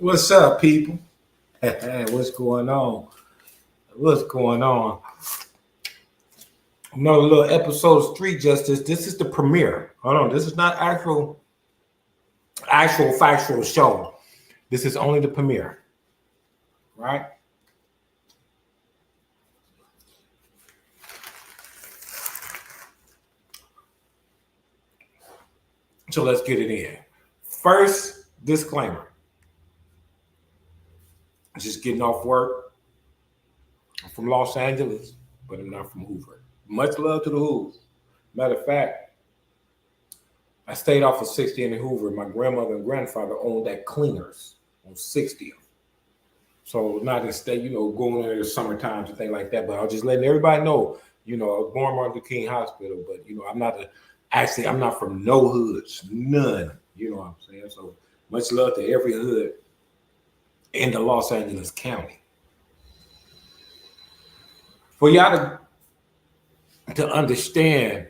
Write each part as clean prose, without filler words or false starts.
What's up, people? What's going on? What's going on? Another little episode of Street Justice. This is the premiere. Hold on. This is not actual factual show. This is only the premiere. Right? So let's get it in. First disclaimer. Just getting off work. I'm from Los Angeles, but I'm not from Hoover. Much love to the Hoovers. Matter of fact, I stayed off of 60 in Hoover. My grandmother and grandfather owned that cleaners on 60th. So not in state, going in the summer times and things like that. But I was just letting everybody know, I was born Martin Luther King Hospital, but I'm not from no hoods, none. You know what I'm saying? So much love to every hood in the Los Angeles County. For y'all to understand,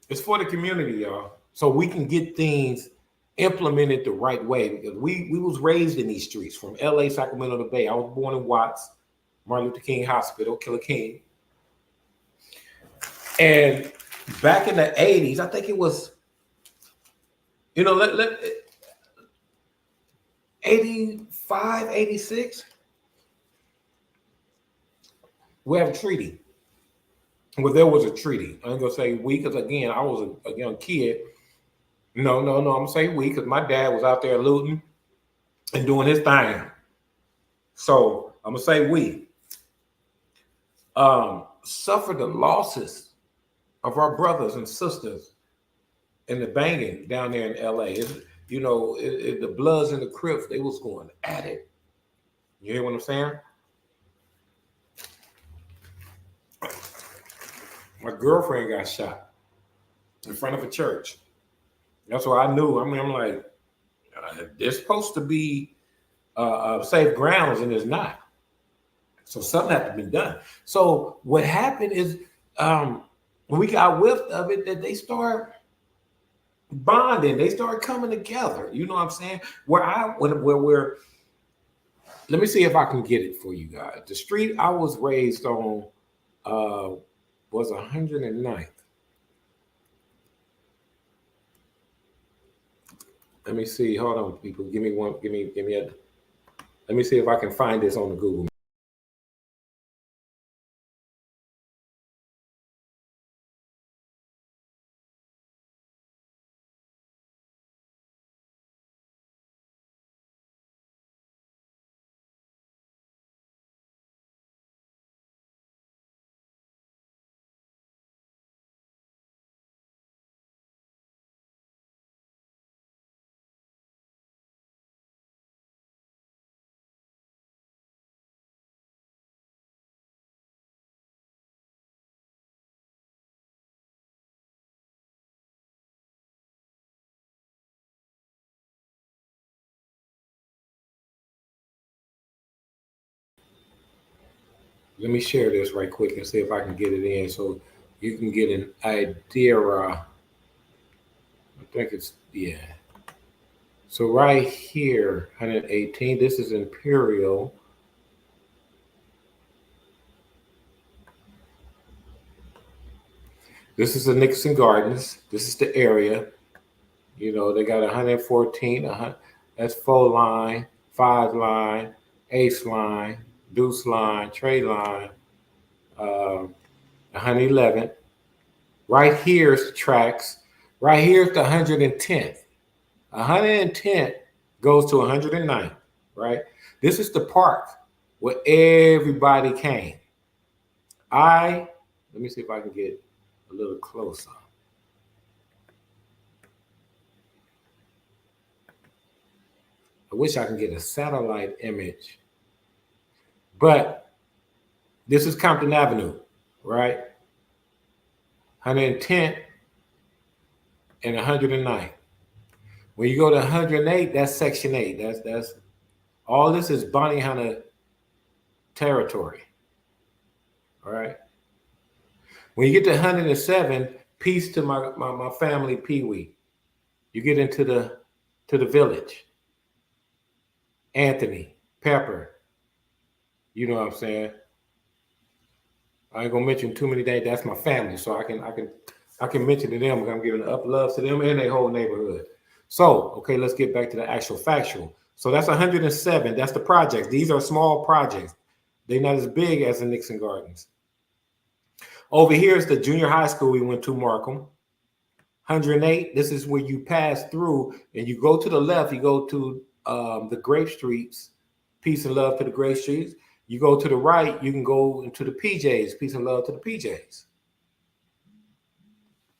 it's for the community, y'all, so we can get things implemented the right way. Because we was raised in these streets from LA, Sacramento, the Bay. I was born in Watts, Martin Luther King Hospital, Killer King. And back in the 80s, I think it was, 85, 86, we have a treaty. Well, there was a treaty. I ain't gonna say we, because again, I was a young kid. No, I'm gonna say we, because my dad was out there looting and doing his thing. So I'm gonna say we suffered the losses of our brothers and sisters in the banging down there in LA. The Bloods and the Crips, they was going at it. You hear what I'm saying? My girlfriend got shot in front of a church. That's what I knew. I mean, I'm like, they're supposed to be safe grounds, and it's not. So something had to be done. So what happened is, when we got whiff of it, that they start bonding, they start coming together. You know what I'm saying? Where we're, let me see if I can get it for you guys. The street I was raised on was 109th. Let me see. Hold on, people. Give me one. Give me a. Let me see if I can find this on the Google. Let me share this right quick and see if I can get it in so you can get an idea. I think it's, yeah. So right here, 118, this is Imperial. This is the Nixon Gardens. This is the area. You know, they got 114, that's 4 line, 5 line, ace line, deuce line, trade line, 111. Right here's the tracks. Right here's the 110th. 110th goes to 109th, right? This is the park where everybody came. Let me see if I can get a little closer. I wish I could get a satellite image, but this is Compton Avenue, right? 110th and 109th. When you go to 108, that's Section 8. That's all. This is Bounty Hunter territory, all right? When you get to 107, peace to my family, Pee Wee. You get into the village. Anthony, Pepper. You know what I'm saying? I ain't gonna mention too many days. That's my family, so I can mention to them. I'm giving up love to them and their whole neighborhood. So, okay, let's get back to the actual factual. So that's 107. That's the projects. These are small projects. They're not as big as the Nixon Gardens. Over here is the junior high school we went to, Markham. 108, this is where you pass through and you go to the left, you go to the Grape Streets, peace and love to the Grape Streets. You go to the right, you can go into the PJs, peace and love to the PJs.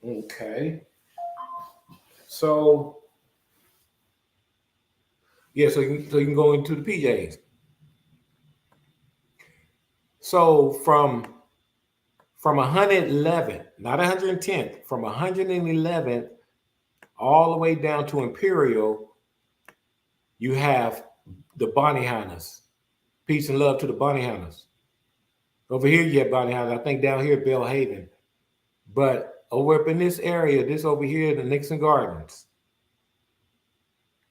Okay. So, yeah, so you can go into the PJs. So from 111, not 110th, from 111 all the way down to Imperial, you have the Bounty Hunters. Peace and love to the Bounty Hunters. Over here, you have Bounty Hunters. I think down here, Bellhaven. But over up in this area, this over here, the Nixon Gardens,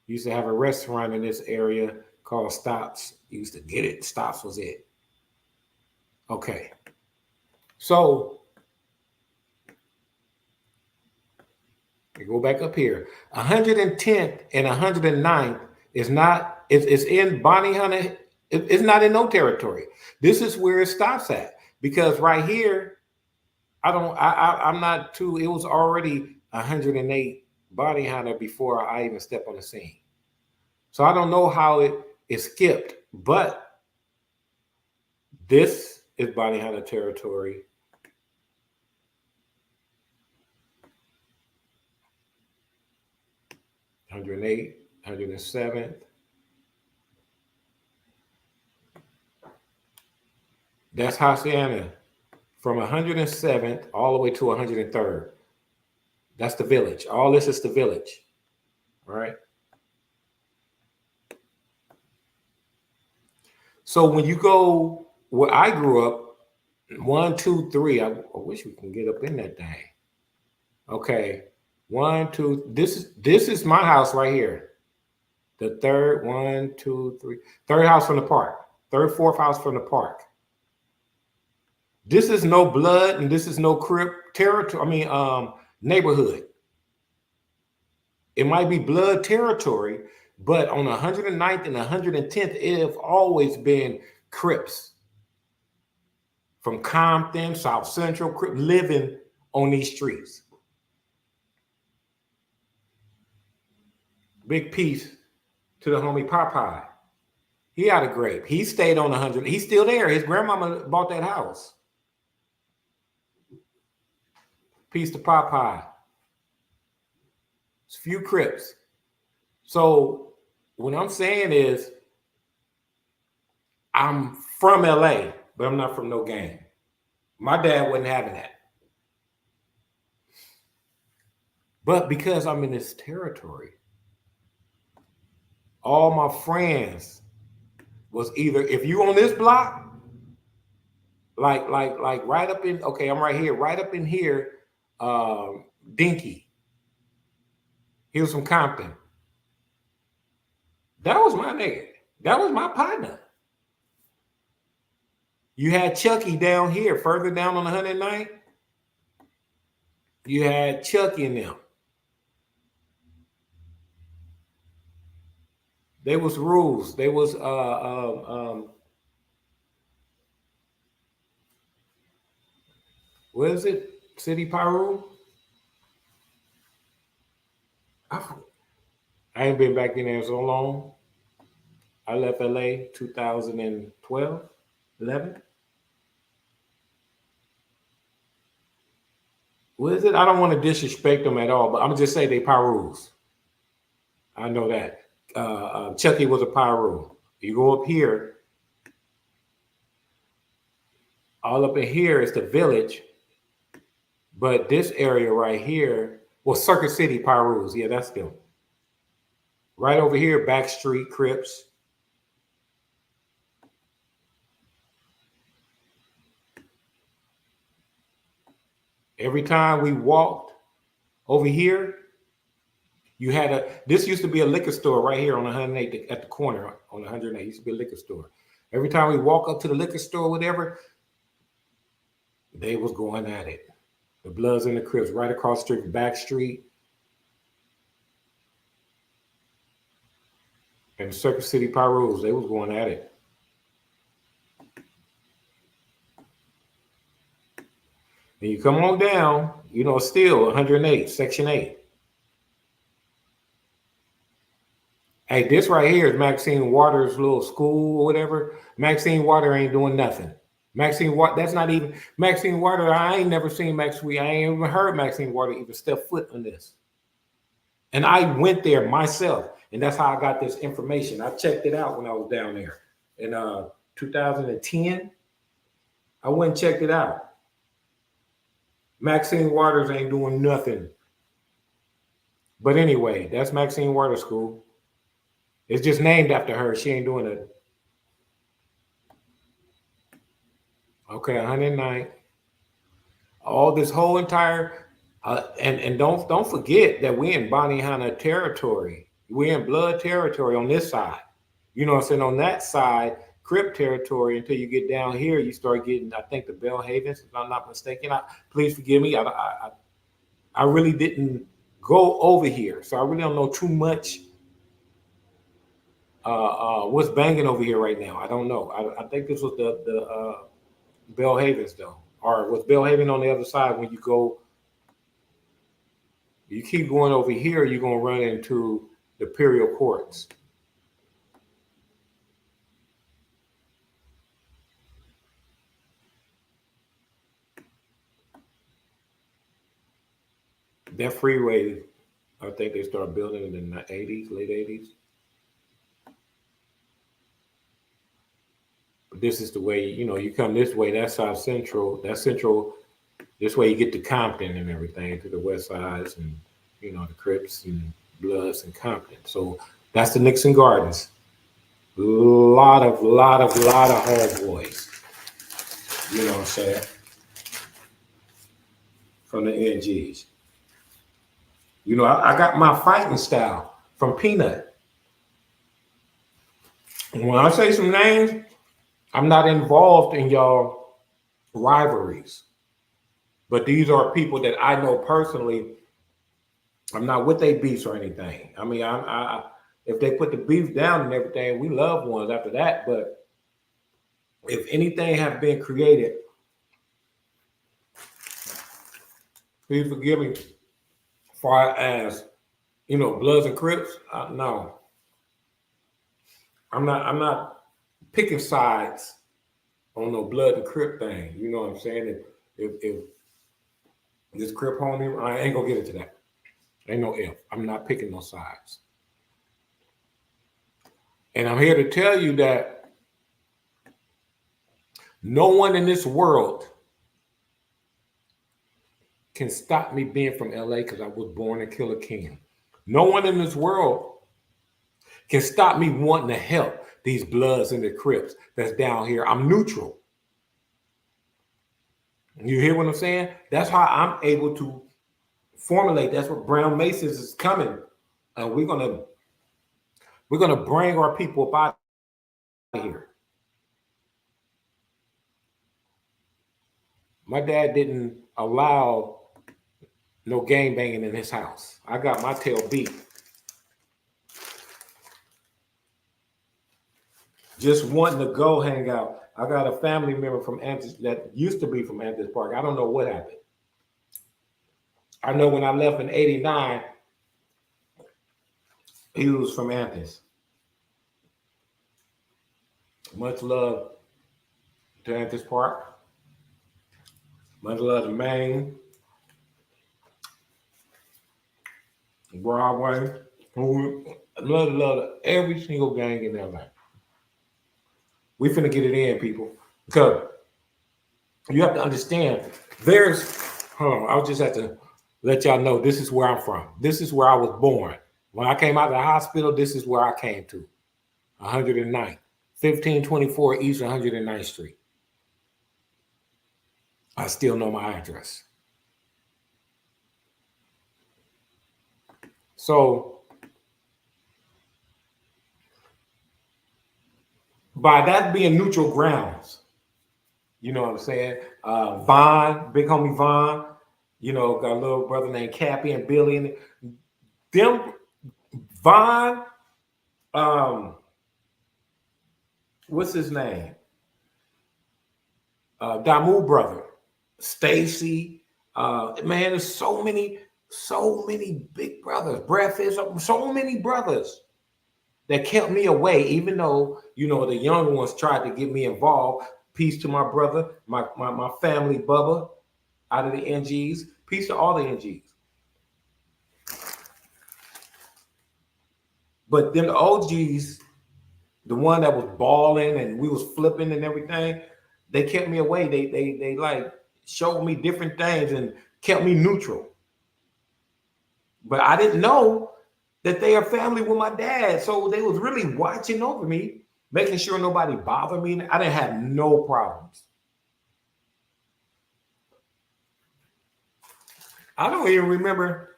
used to have a restaurant in this area called Stops. You used to get it. Stops was it. Okay. So, we go back up here. 110th and 109th is not, it's in Bounty Hunter. It's not in no territory. This is where it stops at. Because right here, I'm not too, it was already 108 Bounty Hunter before I even stepped on the scene. So I don't know how it skipped, but this is Bounty Hunter territory. (108), 107th. That's Hacienda. From 107th all the way to 103rd. That's the village. All this is the village. All right. So when you go where I grew up, 1, 2, 3. I wish we can get up in that thing. Okay, 1, 2. This is my house right here. The third, 1, 2, 3. Third house from the park. Third, fourth house from the park. This is no blood and this is no Crip territory. I mean, neighborhood. It might be blood territory, but on 109th and 110th, it have always been Crips. From Compton, South Central, Crip living on these streets. Big piece to the homie Popeye. He had a grape. He stayed on 100. He's still there. His grandmama bought that house. Peace to Popeye. It's a few Crips. So what I'm saying is, I'm from LA, but I'm not from no gang. My dad wasn't having that. But because I'm in this territory, all my friends was either, if you on this block, like right up in, okay, I'm right here, right up in here, Dinky. He was from Compton. That was my nigga. That was my partner. You had Chucky down here, further down on 109th. You had Chucky and them. There was rules. There was what is it? City Pyru? I ain't been back in there so long. I left LA 2012, 11. What is it? I don't want to disrespect them at all, but I'm gonna just say they Pyrus. I know that. Chucky was a Pyru. You go up here, all up in here is the village, but this area right here, well, Circuit City Pyrus, yeah, that's them. Right over here, Backstreet Crips. Every time we walked over here, you had this used to be a liquor store right here on 108 at the corner on 108. It used to be a liquor store. Every time we walk up to the liquor store, whatever, they was going at it. The Bloods and the Crips right across the street, Back Street. And the Circuit City Pyrus, they was going at it. And you come on down, you know, still 108, Section 8. Hey, this right here is Maxine Waters' little school or whatever. Maxine Water ain't doing nothing. Maxine Water, that's not even, Maxine Water, I ain't never seen Maxine, I ain't even heard Maxine Water even step foot on this. And I went there myself, and that's how I got this information. I checked it out when I was down there in 2010. I went and checked it out. Maxine Waters ain't doing nothing. But anyway, that's Maxine Waters School. It's just named after her. She ain't doing it. Okay, 109. All this whole entire and don't forget that we in Bonnie territory. We in blood territory on this side. You know what I'm saying? On that side, Crip territory, until you get down here, you start getting, I think, the Bell Havens, if I'm not mistaken. Please forgive me. I really didn't go over here, so I really don't know too much. What's banging over here right now? I don't know. I think this was the Bell Havens though, or was Bell Haven on the other side? When you go, you keep going over here, you're gonna run into the Imperial Courts. That freeway, I think they started building in the 80s, late 80s. But this is the way, you know, you come this way, that's South Central, that's Central. This way you get to Compton and everything, to the West Sides and, you know, the Crips and Bloods and Compton. So that's the Nixon Gardens. Lot of homeboys. You know what I'm saying? From the NGs. You know, I got my fighting style from Peanut. When I say some names, I'm not involved in y'all rivalries. But these are people that I know personally. I'm not with their beefs or anything. I mean, if they put the beef down and everything, we love ones after that. But if anything have been created, please forgive me. Far as Bloods and Crips, no, I'm not picking sides on no Blood and Crip thing. You know what I'm saying? If this Crip homie, I ain't gonna get into that. Ain't no if. I'm not picking no sides. And I'm here to tell you that no one in this world can stop me being from LA because I was born in Killer King. No one in this world can stop me wanting to help these Bloods and the Crips that's down here. I'm neutral. You hear what I'm saying? That's how I'm able to formulate. That's what Brown Masons is coming. We're gonna bring our people up out of here. My dad didn't allow no gang banging in his house. I got my tail beat. Just wanting to go hang out. I got a family member from Antis that used to be from Antis Park. I don't know what happened. I know when I left in '89, he was from Antis. Much love to Antis Park. Much love to Maine, Broadway. Love every single gang in LA. We finna get it in, people. Because you have to understand, I'll just have to let y'all know this is where I'm from. This is where I was born. When I came out of the hospital, this is where I came to. 109th, 1524 East 109th Street. I still know my address. So by that being neutral grounds, you know what I'm saying? Vaughn, big homie Vaughn, got a little brother named Cappy and Billy. And them, Vaughn, what's his name? Damu brother, Stacy. Man, there's so many big brothers. Breakfast, so many brothers that kept me away, even though, the young ones tried to get me involved. Peace to my brother, my family, Bubba, out of the NGs. Peace to all the NGs. But then the OGs, the one that was balling and we was flipping and everything, they kept me away. They like showed me different things and kept me neutral. But I didn't know that they are family with my dad. So they was really watching over me, making sure nobody bothered me. I didn't have no problems. I don't remember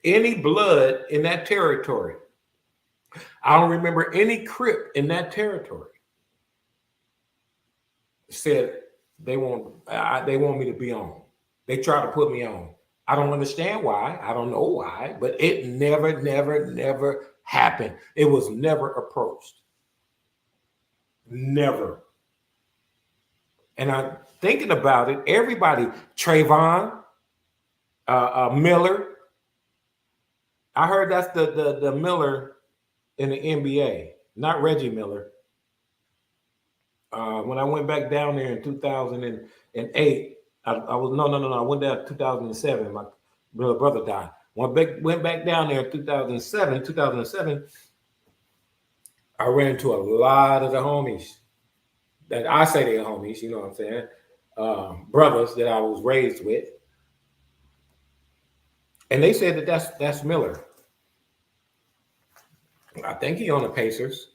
any blood in that territory. I don't remember any Crip in that territory. Said they want me to be on. They try to put me on. I don't understand why. I don't know why, but it never happened. It was never approached. Never. And I'm thinking about it. Everybody, Trayvon, Miller. I heard that's the Miller in the NBA, not Reggie Miller. When I went back down there in 2008, I went down in 2007. My brother died. Went back down there in 2007, I ran into a lot of the homies that I say they're homies, you know what I'm saying? Brothers that I was raised with. And they said that's Miller. I think he on the Pacers,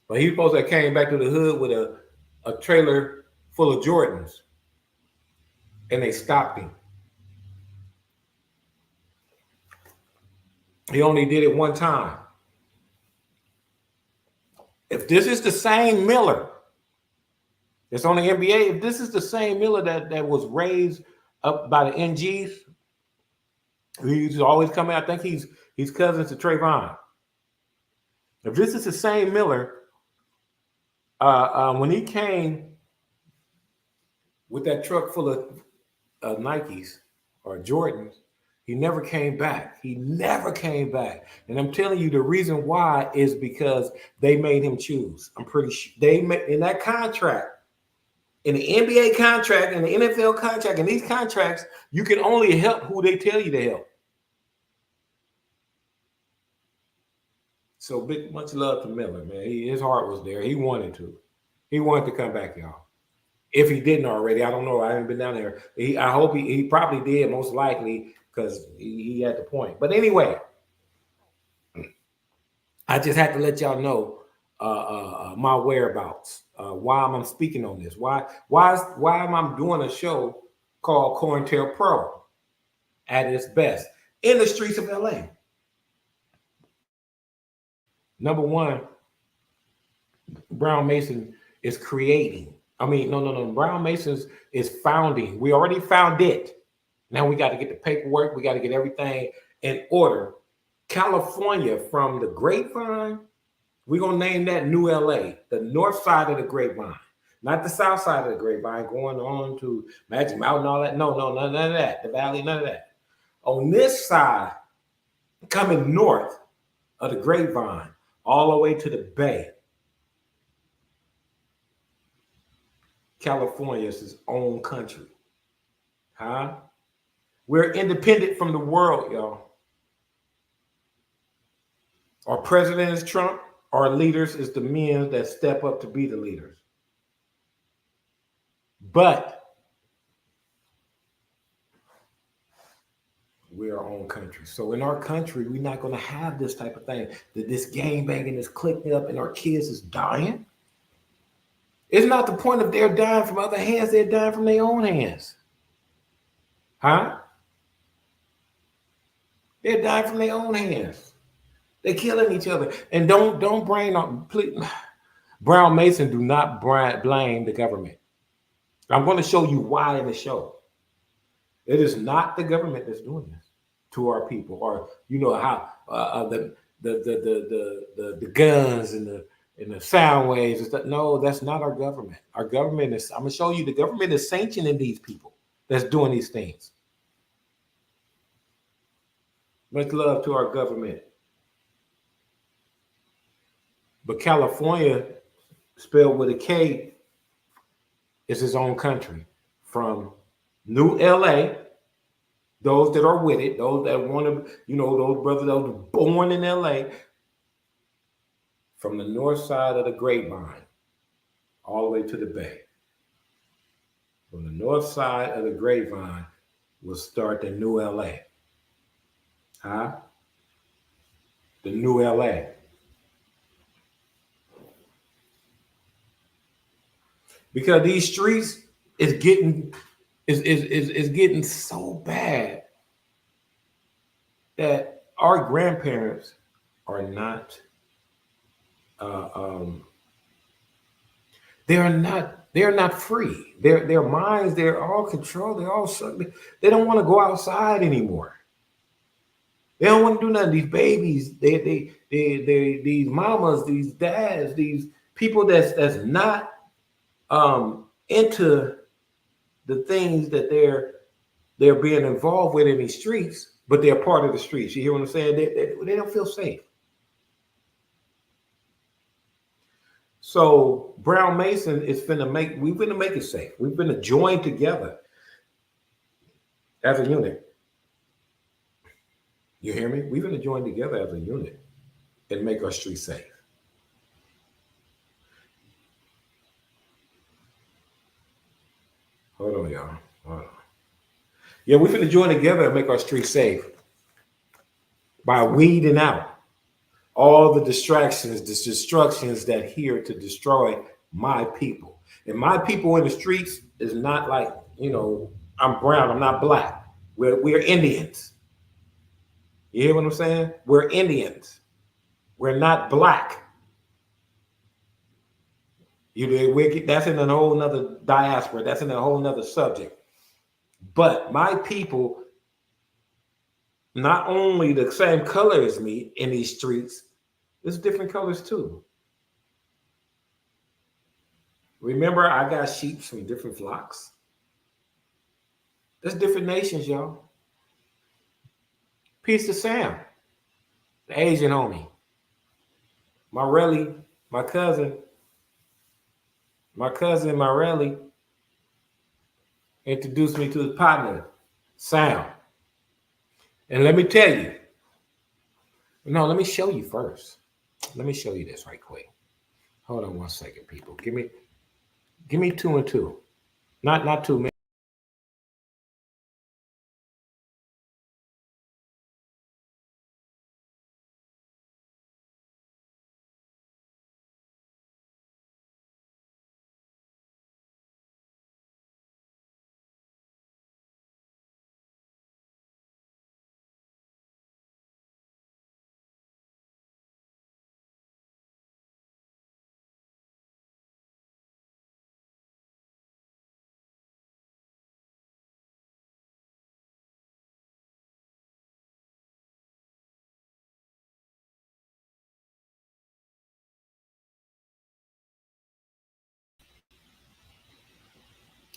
but he supposed to have came back to the hood with a trailer full of Jordans, and they stopped him. He only did it one time. If this is the same Miller that's on the NBA, if this is the same Miller that was raised up by the NGs, he's always coming. I think he's cousins to Trayvon. If this is the same Miller, when he came with that truck full of Nikes or Jordans, he never came back. He never came back. And I'm telling you, the reason why is because they made him choose. I'm pretty sure they made in that contract, in the NBA contract, in the NFL contract, in these contracts, you can only help who they tell you to help. So much love to Miller, man. His heart was there. He wanted to. He wanted to come back, y'all. If he didn't already, I don't know. I haven't been down there. I hope he probably did, most likely, because he had the point. But anyway, I just had to let y'all know my whereabouts. Why I'm speaking on this. Why am I doing a show called COINTELPRO at its best in the streets of LA? Number one, Brown Mason is creating. No. Brown Mason's is founding. We already found it. Now we got to get the paperwork. We got to get everything in order. California, from the Grapevine, we're going to name that New LA, the north side of the Grapevine, not the south side of the Grapevine, going on to Magic Mountain, all that. No, none of that. The Valley, none of that. On this side, coming north of the Grapevine, all the way to the Bay, California is its own country. Huh? We're independent from the world, y'all. Our president is Trump. Our leaders is the men that step up to be the leaders. But we're our own country. So in our country, we're not going to have this type of thing. This gang banging is clicking up and our kids is dying. It's not the point of they're dying from other hands. They're dying from their own hands. Huh? They're dying from their own hands. They're killing each other. And don't blame Brown Mason. Do not blame the government. I'm going to show you why in the show. It is not the government that's doing this to our people, or you know how the guns and the sound waves and stuff. No, that's not our government. Our government is. I'm going to show you the government is sanctioning these people that's doing these things. Much love to our government. But California, spelled with a K, is its own country. From New LA, those that are with it, those that want to, those brothers that were born in LA, from the north side of the Grapevine, all the way to the Bay. From the north side of the Grapevine will start the New LA. Huh? The New LA. Because these streets is getting so bad that our grandparents are not they're not free. Their minds, they're all controlled, they're all they don't want to go outside anymore. They don't want to do nothing. These babies, these mamas, these dads, these people that's not into the things that they're being involved with in these streets, but they're part of the streets. You hear what I'm saying? They don't feel safe. So Brown Mason is we're finna make it safe. We're finna join together as a unit. You hear me? We're finna join together as a unit and make our streets safe. Hold on, y'all. Hold on. Yeah, we're finna join together and make our streets safe by weeding out all the distractions, the destructions that here to destroy my people. And my people in the streets is not like, I'm brown, I'm not black. We're Indians. You hear what I'm saying? We're Indians. We're not black. That's in a whole nother diaspora. That's in a whole nother subject. But my people, not only the same color as me in these streets, there's different colors too. Remember, I got sheep from different flocks. There's different nations, y'all. Peace to Sam, the Asian homie. Marelli, my cousin Marelli introduced me to his partner, Sam. And let me tell you, no, let me show you first. Let me show you this right quick. Hold on 1 second, people. Give me 2 and 2. Not 2 minutes.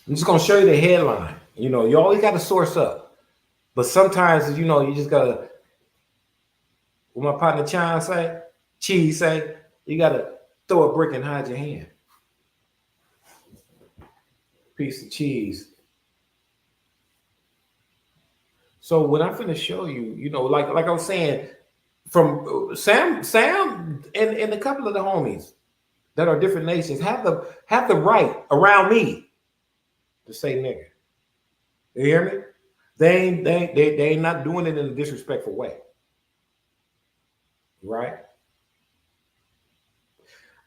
I'm just gonna show you the headline. You always got to source up, but sometimes you just gotta. What my partner Cheese say, you gotta throw a brick and hide your hand. Piece of cheese. So what I'm gonna show you, like I was saying, from Sam, and a couple of the homies that are different nations have the right around me to say nigga. You hear me? They ain't not doing it in a disrespectful way. Right?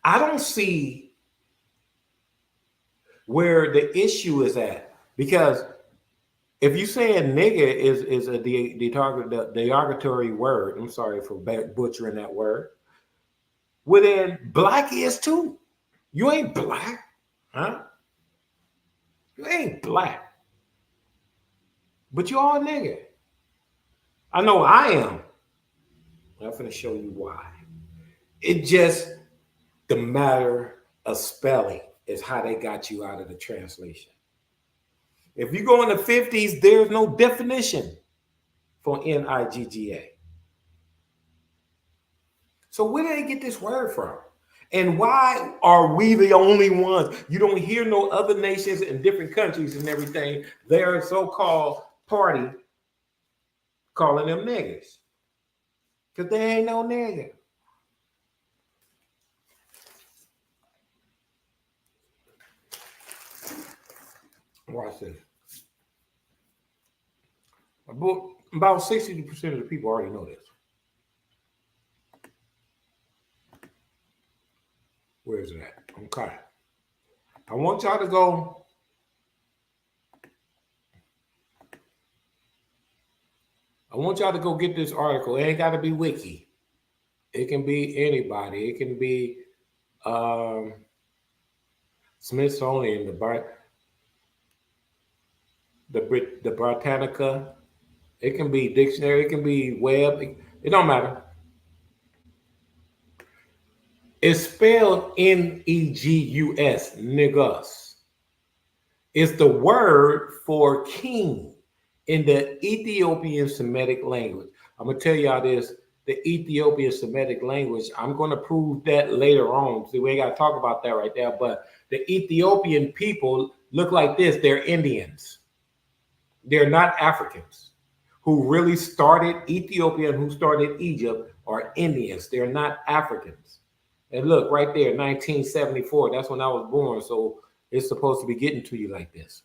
I don't see where the issue is at, because if you say a nigga is a derogatory word, I'm sorry for butchering that word, well then black is too. You ain't black, huh? You ain't black, but you all nigga. I know I am. I'm going to show you why. It just the matter of spelling is how they got you out of the translation. If you go in the 50s, there's no definition for Nigga. So where did they get this word from? And why are we the only ones? You don't hear no other nations in different countries and everything. Their so-called party calling them niggas. Because they ain't no nigga. Watch this. About 60% of the people already know this. Where is it at? Okay. I want y'all to go. I want y'all to go get this article. It ain't got to be wiki. It can be anybody. It can be Smithsonian, the Britannica. It can be dictionary. It can be web. It don't matter. It's spelled Negus. Negus. It's the word for king in the Ethiopian Semitic language. I'm going to tell y'all this. The Ethiopian Semitic language, I'm going to prove that later on. See, we ain't got to talk about that right there. But the Ethiopian people look like this. They're Indians. They're not Africans. Who really started Ethiopia and who started Egypt are Indians. They're not Africans. And look, right there, 1974. That's when I was born. So it's supposed to be getting to you like this.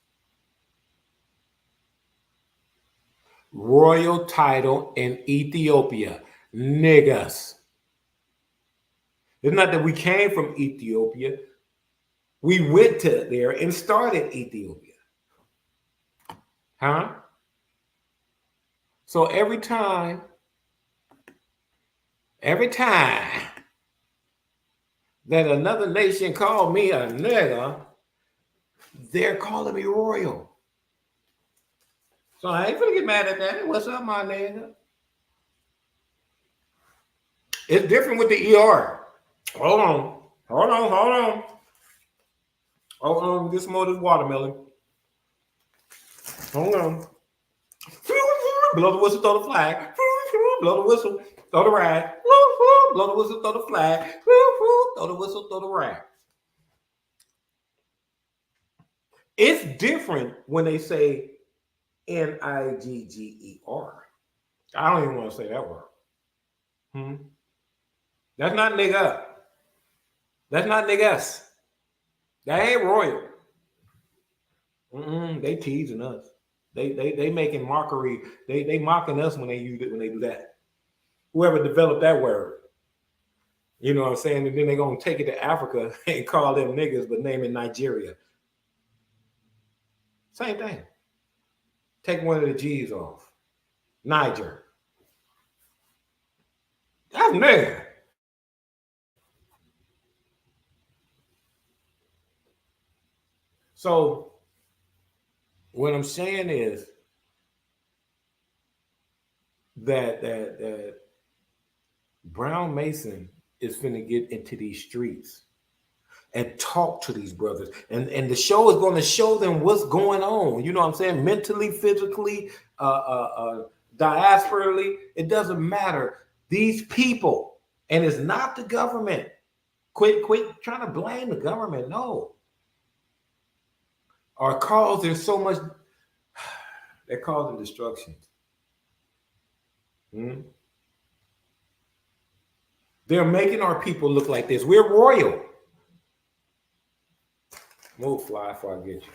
Royal title in Ethiopia, Negus. It's not that we came from Ethiopia. We went to there and started Ethiopia. Huh? So every time that another nation called me a nigger, they're calling me royal. So I ain't gonna get mad at that. What's up, my nigga? It's different with the ER. Hold on. Get some more of this watermelon. Hold on. Blow the whistle, throw the flag. Blow the whistle, throw the rag. Blow the whistle, throw the flag. Throw the whistle, throw the rag. It's different when they say Nigger. I don't even want to say that word. That's not nigga. That's not niggas. That ain't royal. They teasing us. They making mockery. They mocking us when they use it, when they do that. Whoever developed that word. You know what I'm saying? And then they're gonna take it to Africa and call them niggas, but name it Nigeria. Same thing. Take one of the G's off. Niger. That's nigga. So what I'm saying is that Brown Mason is finna get into these streets and talk to these brothers. And the show is going to show them what's going on. You know what I'm saying? Mentally, physically, diasporally, it doesn't matter. These people, and it's not the government. Quit trying to blame the government. No. Are causing so much, they're causing destruction. They're making our people look like this. We're royal. Move, fly, before I get you.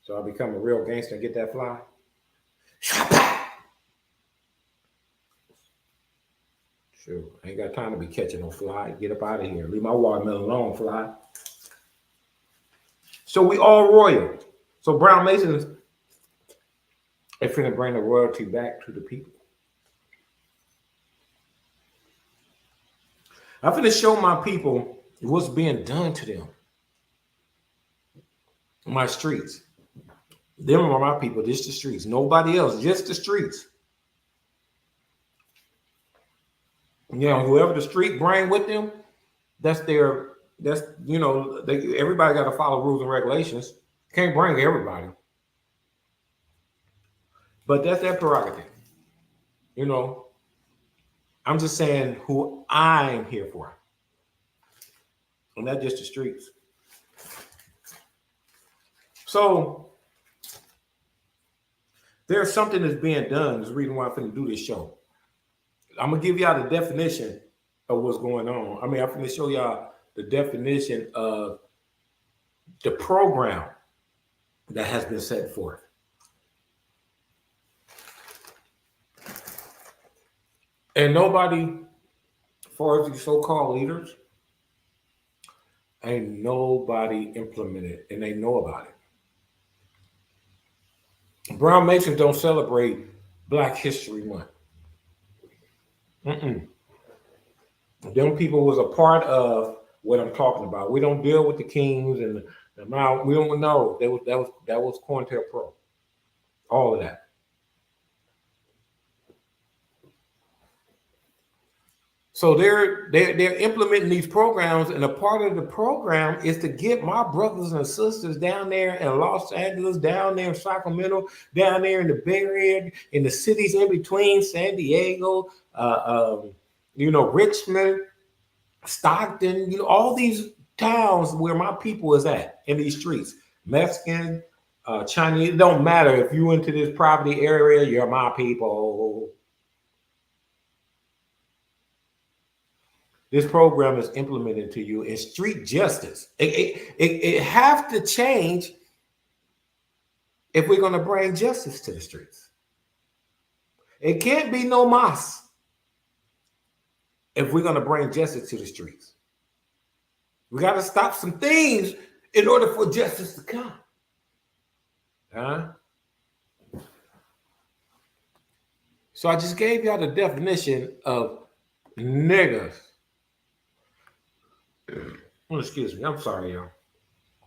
So I become a real gangster and get that fly. Sure. I ain't got time to be catching no fly. Get up out of here. Leave my watermelon alone, fly. So we all royal. So Brown Masons, they're finna bring the royalty back to the people. I'm finna show my people what's being done to them. My streets. Them are my people, just the streets. Nobody else, just the streets. You know, whoever the street bring with them, everybody got to follow rules and regulations. Can't bring everybody. But that's their prerogative. You know, I'm just saying who I'm here for. And not just the streets. So there's something that's being done. There's a reason why I'm going to do this show. I'm going to give y'all the definition of what's going on. I mean, I'm going to show y'all the definition of the program that has been set forth. And nobody, as far as these so-called leaders, ain't nobody implemented, and they know about it. Brown Masons don't celebrate Black History Month. Them people was a part of what I'm talking about. We don't deal with the kings and the amount. We don't know. That was COINTELPRO. All of that. So they're implementing these programs, and a part of the program is to get my brothers and sisters down there in Los Angeles, down there in Sacramento, down there in the Bay Area, in the cities in between, San Diego, Richmond, Stockton, all these towns where my people is at in these streets. Mexican, Chinese, it don't matter. If you into this property area, you're my people. This program is implemented to you in street justice. It have to change if we're going to bring justice to the streets. It can't be no mas if we're going to bring justice to the streets. We got to stop some things in order for justice to come. Huh? So I just gave y'all the definition of niggas. Oh, excuse me. I'm sorry, y'all.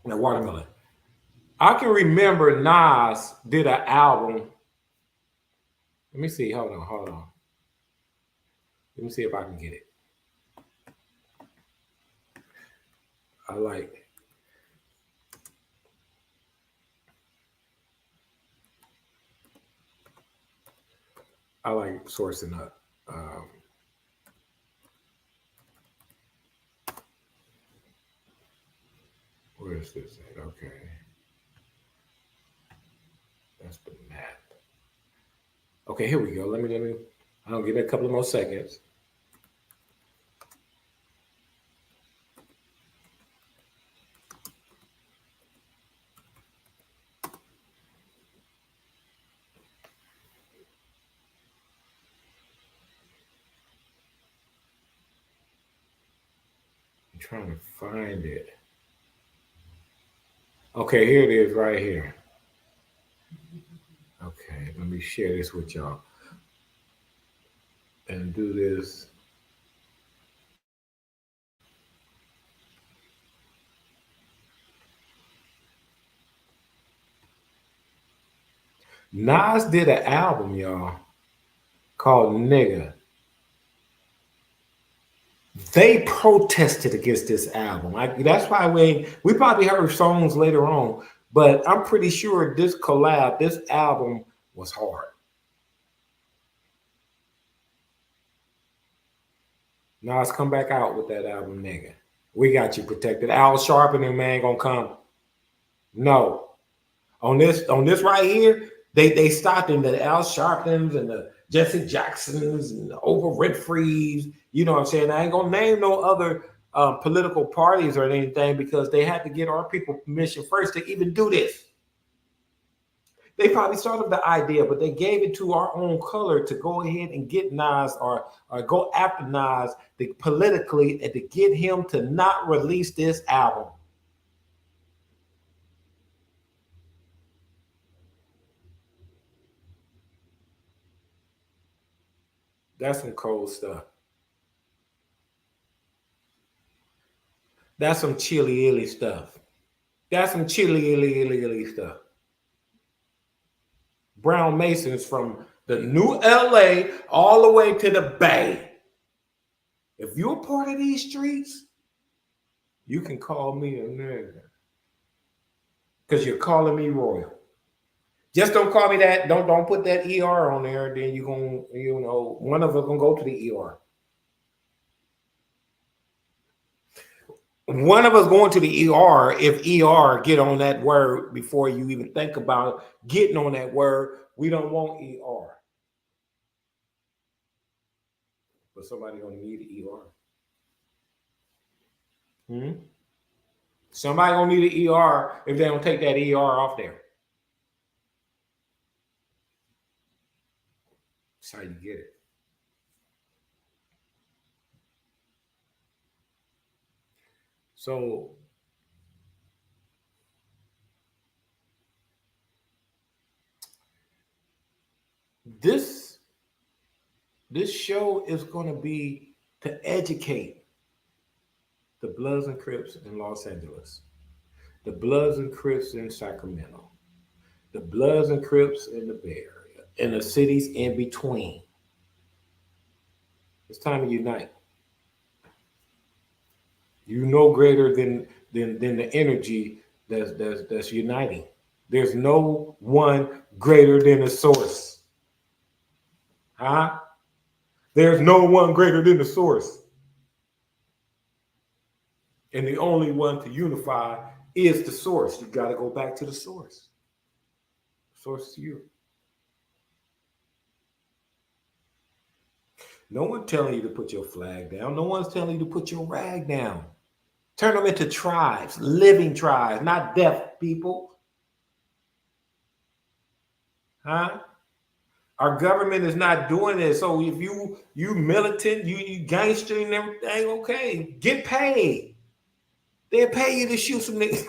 Now, watermelon. I can remember Nas did an album. Let me see. Hold on. Let me see if I can get it. I like sourcing up. Where is this at? Okay. That's the map. Okay, here we go. Let me. I'll give it a couple of more seconds. I'm trying to find it. Okay, here it is right here. Okay, let me share this with y'all. And do this. Nas did an album, y'all, called Nigga. They protested against this album. That's why we probably heard songs later on, but I'm pretty sure this album was hard. Nas come back out with that album, Nigga. We got you protected. Al Sharpton, man, gonna come. No. On this right here, they stopped in the Al Sharptons and the Jesse Jacksons and the Oprah Winfrey's. You know what I'm saying? I ain't gonna name no other political parties or anything because they had to get our people permission first to even do this. They probably started the idea, but they gave it to our own color to go ahead and get Nas or go after Nas politically and to get him to not release this album. That's some cold stuff. That's some chilly illy stuff. That's some chilly illy stuff. Brown Masons from the New LA all the way to the Bay. If you're part of these streets, you can call me a nigga. Because you're calling me royal. Just don't call me that. Don't put that ER on there. Then you're going to, one of us going to go to the ER. One of us going to the ER, if ER get on that word before you even think about getting on that word, we don't want ER. But somebody gonna need an ER. Somebody gonna need an ER if they don't take that ER off there. That's how you get it. So this show is going to be to educate the Bloods and Crips in Los Angeles, the Bloods and Crips in Sacramento, the Bloods and Crips in the Bay Area, and the cities in between. It's time to unite. You know greater than the energy that's uniting. There's no one greater than the source. Huh? There's no one greater than the source. And the only one to unify is the source. You got to go back to the source. Source is you. No one's telling you to put your flag down. No one's telling you to put your rag down. Turn them into tribes, living tribes, not deaf people. Huh? Our government is not doing this. So if you militant, you gangster and everything, okay, get paid. They'll pay you to shoot some niggas.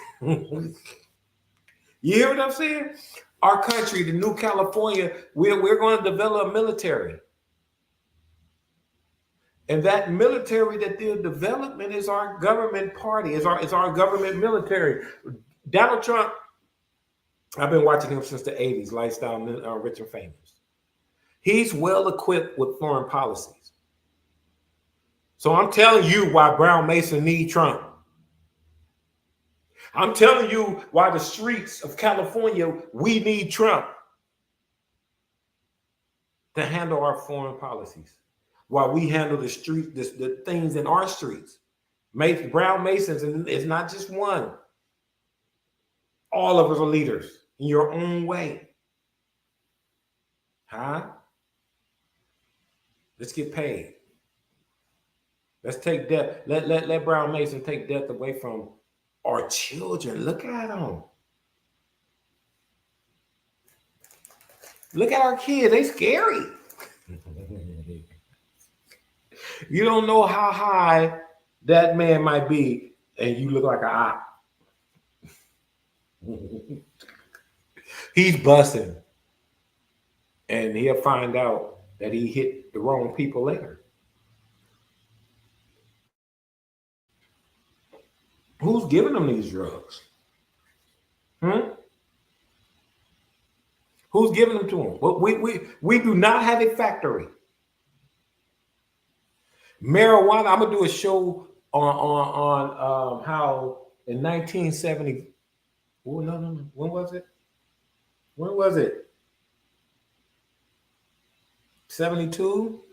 You hear what I'm saying? Our country, the new California, we're going to develop a military. And that military that they're developing is our government party, is our government military. Donald Trump, I've been watching him since the 80s, Lifestyle, Rich and Famous. He's well equipped with foreign policies. So I'm telling you why Brown Mason need Trump. I'm telling you why the streets of California, we need Trump to handle our foreign policies. While we handle the street, the things in our streets. Brown Masons, and it's not just one. All of us are leaders in your own way. Huh? Let's get paid. Let's take death. Let Brown Mason take death away from our children. Look at them. Look at our kids. They scary. You don't know how high that man might be, and you look like an op. He's busting. And he'll find out that he hit the wrong people later. Who's giving them these drugs? Who's giving them to them? Well, we do not have a factory. Marijuana, I'm gonna do a show on how in 1970. Oh no. When was it? 72?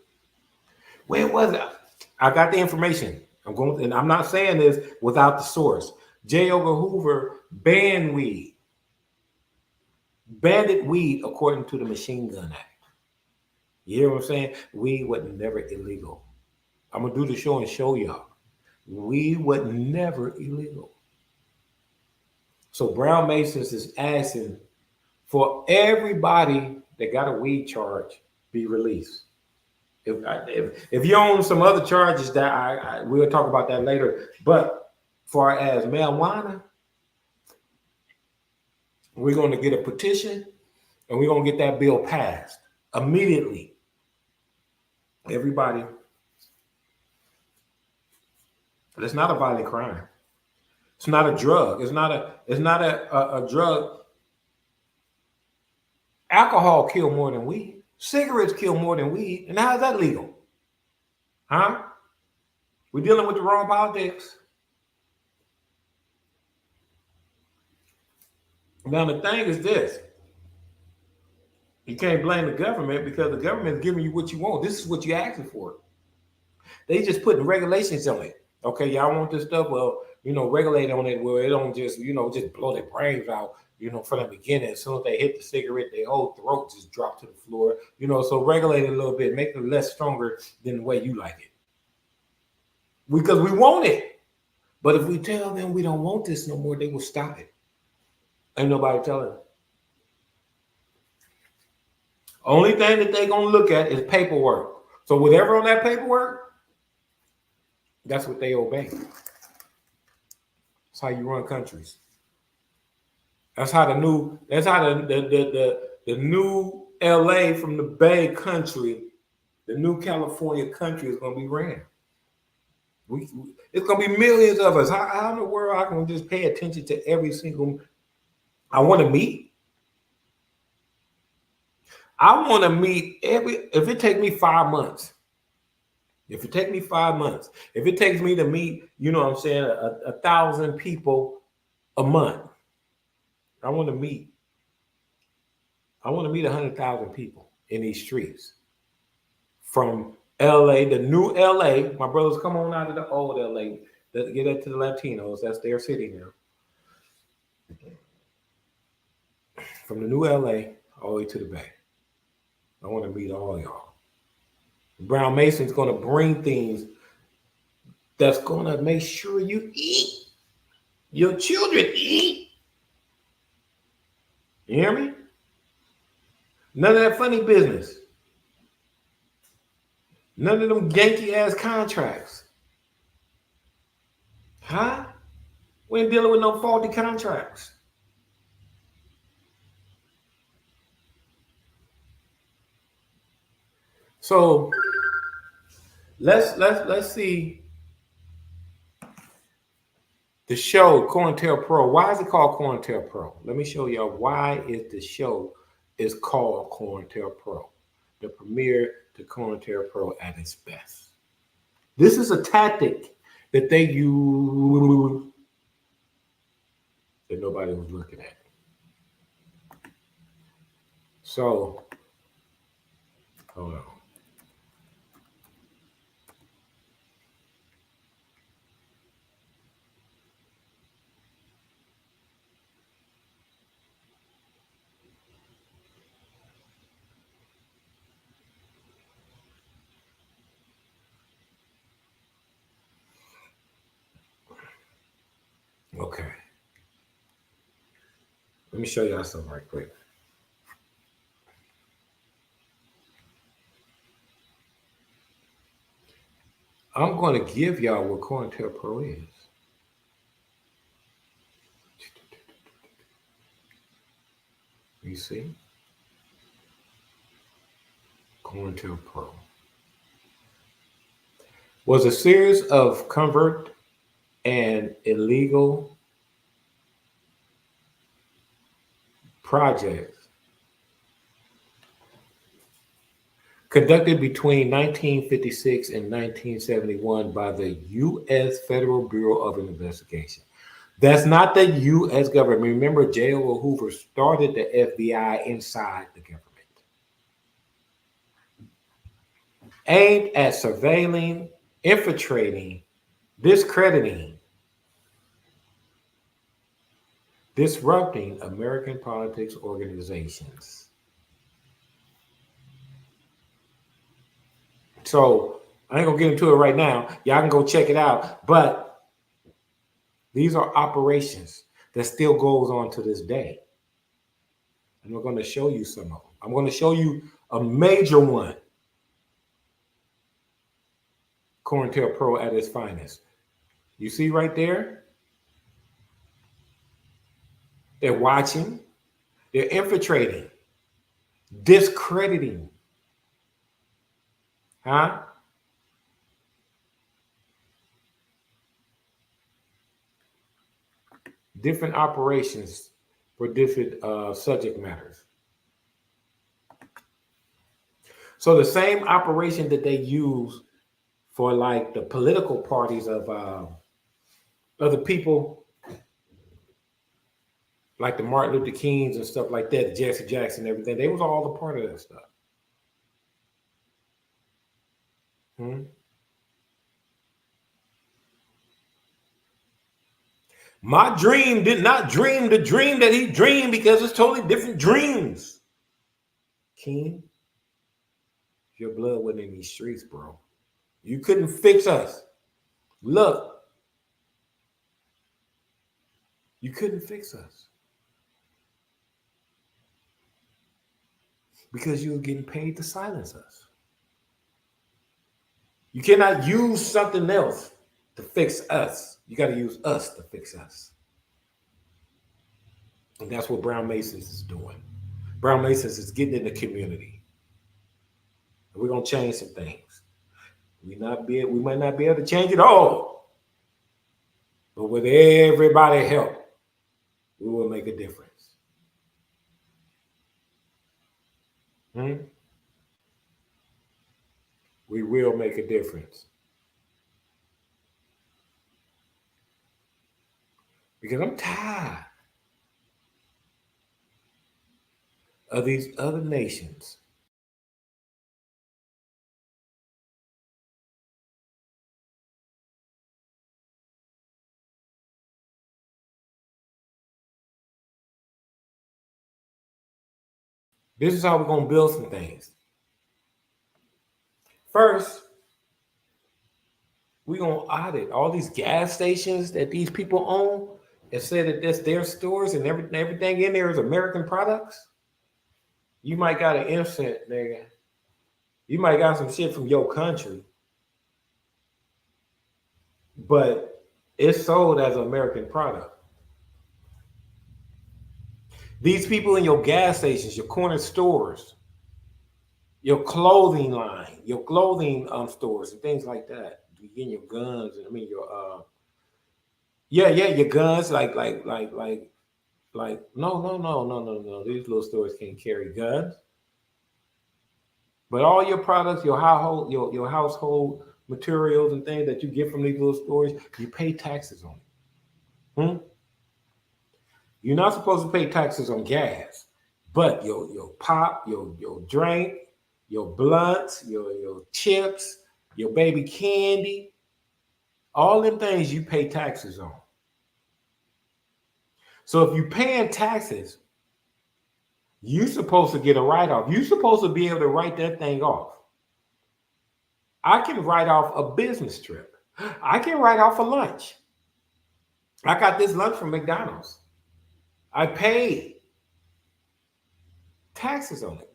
When was it? I got the information. And I'm not saying this without the source. J. Edgar Hoover banned weed. Banned weed according to the Machine Gun Act. You hear what I'm saying? Weed was never illegal. I'm gonna do the show and show y'all. Weed was never illegal. So Brown Masons is asking for everybody that got a weed charge be released. If you own some other charges that we'll talk about that later, but far as marijuana, we're going to get a petition and we're going to get that bill passed immediately. Everybody, but it's not a violent crime. It's not a drug. It's not a drug. Alcohol kill more than weed. Cigarettes kill more than weed. And how is that legal? Huh? We're dealing with the wrong politics. Now, the thing is this. You can't blame the government because the government is giving you what you want. This is what you're asking for. They just putting regulations on it. Okay, y'all want this stuff? Well, regulate on it where it don't just, just blow their brains out. From the beginning, as soon as they hit the cigarette, their whole throat just drop to the floor. So regulate it a little bit, make it less stronger than the way you like it. Because we want it. But if we tell them we don't want this no more, they will stop it. Ain't nobody telling them. Only thing that they're going to look at is paperwork. So whatever on that paperwork, that's what they obey. That's how you run countries. That's how the new LA from the Bay country, the new California country is going to be ran. It's going to be millions of us. How in the world I can just pay attention to every single? I want to meet. I want to meet if it takes me 5 months. If it takes me 5 months, if it takes me to meet, 1,000 people a month. I want to meet 100,000 people in these streets from LA, the new LA. My brothers come on out of the old LA. Get up to the Latinos. That's their city now. From the new LA all the way to the Bay. I want to meet all y'all. Brown Mason's going to bring things that's going to make sure you eat. Your children eat. You hear me? None of that funny business. None of them ganky ass contracts. Huh? We ain't dealing with no faulty contracts. So let's see the show COINTELPRO. Why is it called COINTELPRO? Let me show y'all why is the show is called COINTELPRO, the premiere to COINTELPRO at its best. This is a tactic that they use that nobody was looking at. So, hold on. Okay. Let me show y'all something right quick. I'm going to give y'all what COINTELPRO is. You see? COINTELPRO was a series of covert and illegal projects conducted between 1956 and 1971 by the U.S. Federal Bureau of Investigation. That's not the U.S. government. Remember, J. Edgar Hoover started the FBI inside the government, aimed at surveilling, infiltrating, discrediting, disrupting American politics organizations. So I ain't gonna get into it right now. Y'all can go check it out. But these are operations that still goes on to this day. And we're going to show you some of them. I'm going to show you a major one. COINTELPRO at its finest. You see right there? They're watching. They're infiltrating. Discrediting. Huh? Different operations for different subject matters. So the same operation that they use for like the political parties of the people, like the Martin Luther Kings and stuff like that, Jesse Jackson, everything, they was all a part of that stuff. My dream did not dream the dream that he dreamed because it's totally different dreams. King, your blood wasn't in these streets, bro. You couldn't fix us. Look, you couldn't fix us because you were getting paid to silence us. You cannot use something else to fix us. You got to use us to fix us. And that's what Brown Masons is doing. Brown Masons is getting in the community. And we're going to change some things. We might not be able to change it all. But with everybody help, we will make a difference. We will make a difference. Because I'm tired of these other nations This is how we're going to build some things. First, we're going to audit all these gas stations that these people own and say that that's their stores and everything in there is American products. You might got an incense, nigga. You might got some shit from your country. But It's sold as an American product. These people in your gas stations, your corner stores, your clothing line, your clothing stores and things like that. You getting your guns, I mean your your guns, like no. These little stores can't carry guns. But all your products, your household, your household materials and things that you get from these little stores, you pay taxes on it. You're not supposed to pay taxes on gas, but your pop, your drink, your blunts, your chips, your baby candy, all them things you pay taxes on. So if you're paying taxes, you're supposed to get a write-off. You're supposed to be able to write that thing off. I can write off a business trip. I can write off a lunch. I got this lunch from McDonald's. I paid taxes on it.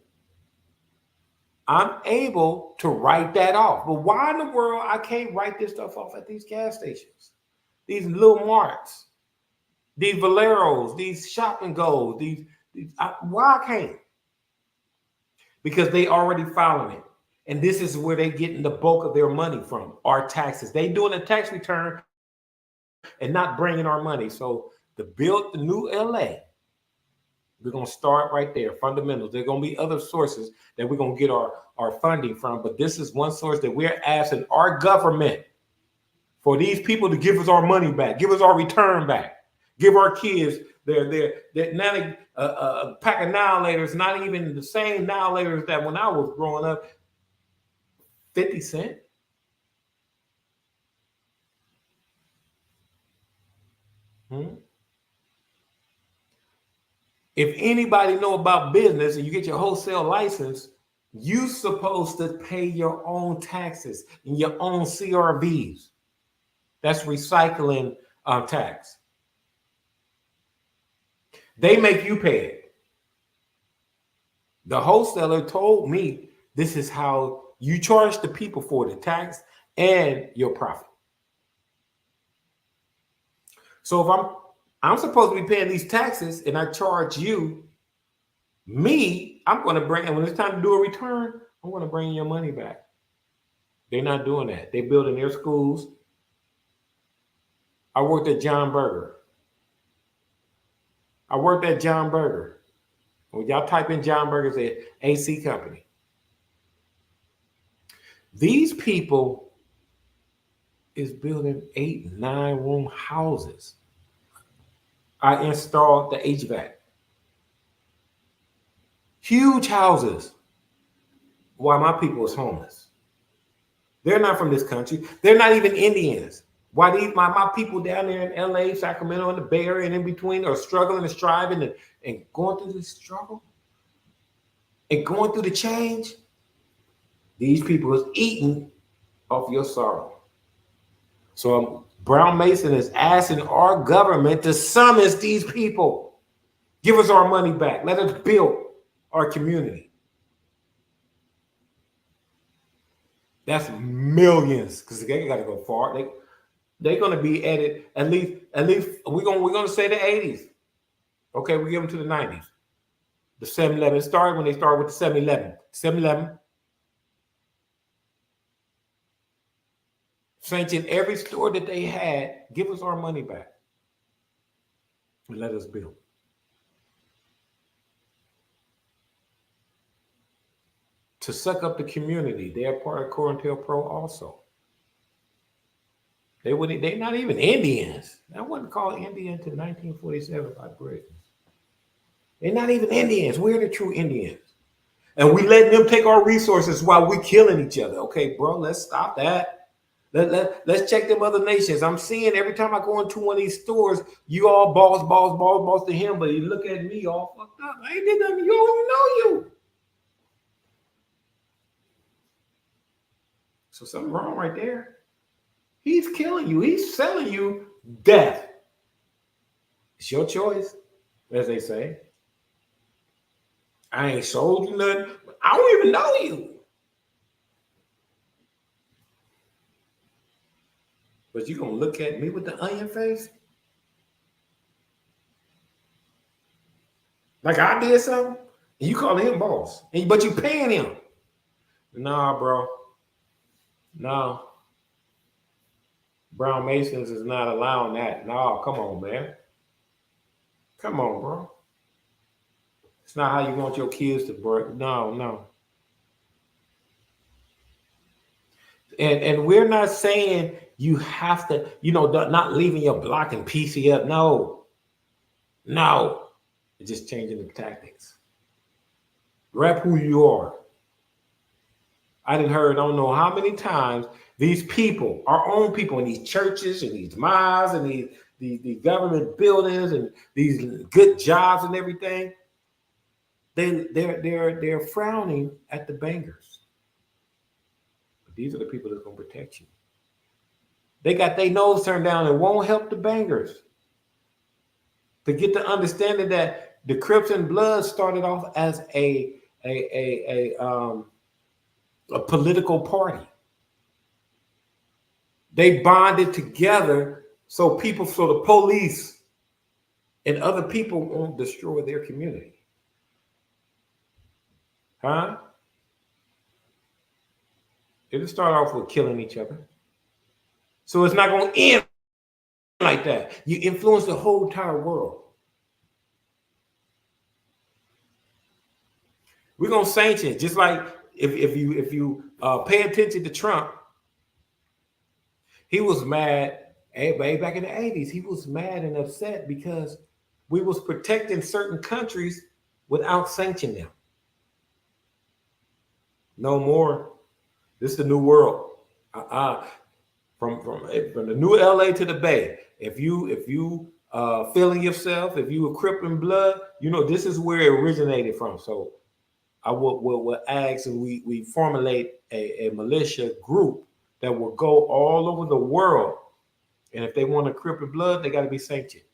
I'm able to write that off. But why in the world I can't write this stuff off at these gas stations, these little marts, these Valeros, these shop and goes, why I can't? Because they already filing it. And this is where they're getting the bulk of their money from, our taxes. They doing a tax return and not bringing our money. So the new LA, we're going to start right there, fundamentals. There are going to be other sources that we're going to get our funding from. But this is one source that we're asking our government for these people to give us our money back, give us our return back, give our kids their not a pack of annihilators, not even the same annihilators that when I was growing up, 50 cents. If anybody know about business and you get your wholesale license, you supposed to pay your own taxes and your own CRVs. That's recycling tax. They make you pay it. The wholesaler told me this is how you charge the people for the tax and your profit. So if I'm supposed to be paying these taxes and I charge you, I'm going to bring, and when it's time to do a return, I'm going to bring your money back. They're not doing that. They're building their schools. I worked at John Burger. When y'all type in John Burger, it's an AC company. These people is building 8, 9-room houses. I installed the HVAC. Huge houses. While my people is homeless. They're not from this country. They're not even Indians. Why my people down there in LA, Sacramento, and the Bay Area and in between are struggling and striving and going through this struggle and going through the change. These people is eating off your sorrow. So Brown Mason is asking our government to summons these people. Give us our money back. Let us build our community. That's millions, because they got to go far. They're going to be at least we're going to say the 80s. Okay, we give them to the 90s. The 7-Eleven started when they started with the 7-Eleven. 7-Eleven. Sanctioned every store that they had, give us our money back. And let us build. To suck up the community. They are part of COINTELPRO also. They're not even Indians. I wasn't called Indian until 1947 by Britons. They're not even Indians. We're the true Indians. And we letting them take our resources while we killing each other. Okay, bro, let's stop that. Let's check them other nations. I'm seeing every time I go into one of these stores, you all boss to him, but you look at me all fucked up. I ain't did nothing. You don't even know you. So something wrong right there. He's killing you. He's selling you death. It's your choice, as they say. I ain't sold you nothing. I don't even know you. But you gonna look at me with the onion face? Like I did something? And you calling him boss. But you paying him. Nah, bro. No. Brown Masons is not allowing that. No, come on, man. Come on, bro. It's not how you want your kids to work. No, no. And we're not saying you have to, not leaving your block and PC up. No. No. It's just changing the tactics. Rep who you are. I didn't heard, I don't know how many times these people, our own people in these churches and these mosques and these government buildings and these good jobs and everything, they're frowning at the bangers. But these are the people that's gonna protect you. They got their nose turned down and won't help the bangers. To get the understanding that the Crips and Bloods started off as a political party. They bonded together so the police and other people won't destroy their community. Huh? It'll start off with killing each other. So it's not going to end like that. You influence the whole entire world. We're going to sanction, just like if you pay attention to Trump, he was mad. Back in the 80s, he was mad and upset because we was protecting certain countries without sanctioning them. No more. This is the new world. From the new LA to the Bay. If you feeling yourself, if you a Crip and Blood, this is where it originated from. So I will ask, and we formulate a militia group that will go all over the world. And if they want a Crip and Blood, they got to be sanctioned.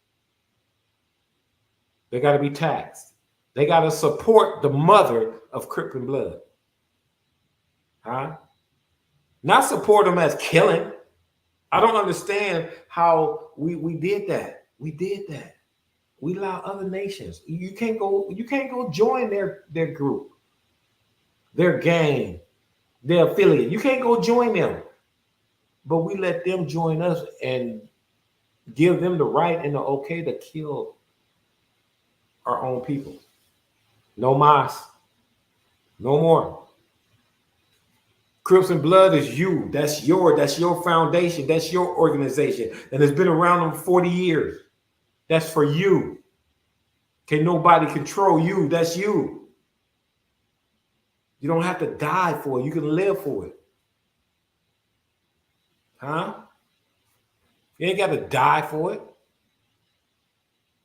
They got to be taxed. They got to support the mother of Crip and Blood. Huh? Not support them as killing. I don't understand how we did that. We did that. We allow other nations. You can't go join their group, their gang, their affiliate. You can't go join them. But we let them join us and give them the right and the okay to kill our own people. No mas. No more. Crips and Blood is you. That's your foundation. That's your organization. And it's been around for 40 years. That's for you. Can nobody control you? That's you. You don't have to die for it. You can live for it. Huh? You ain't got to die for it.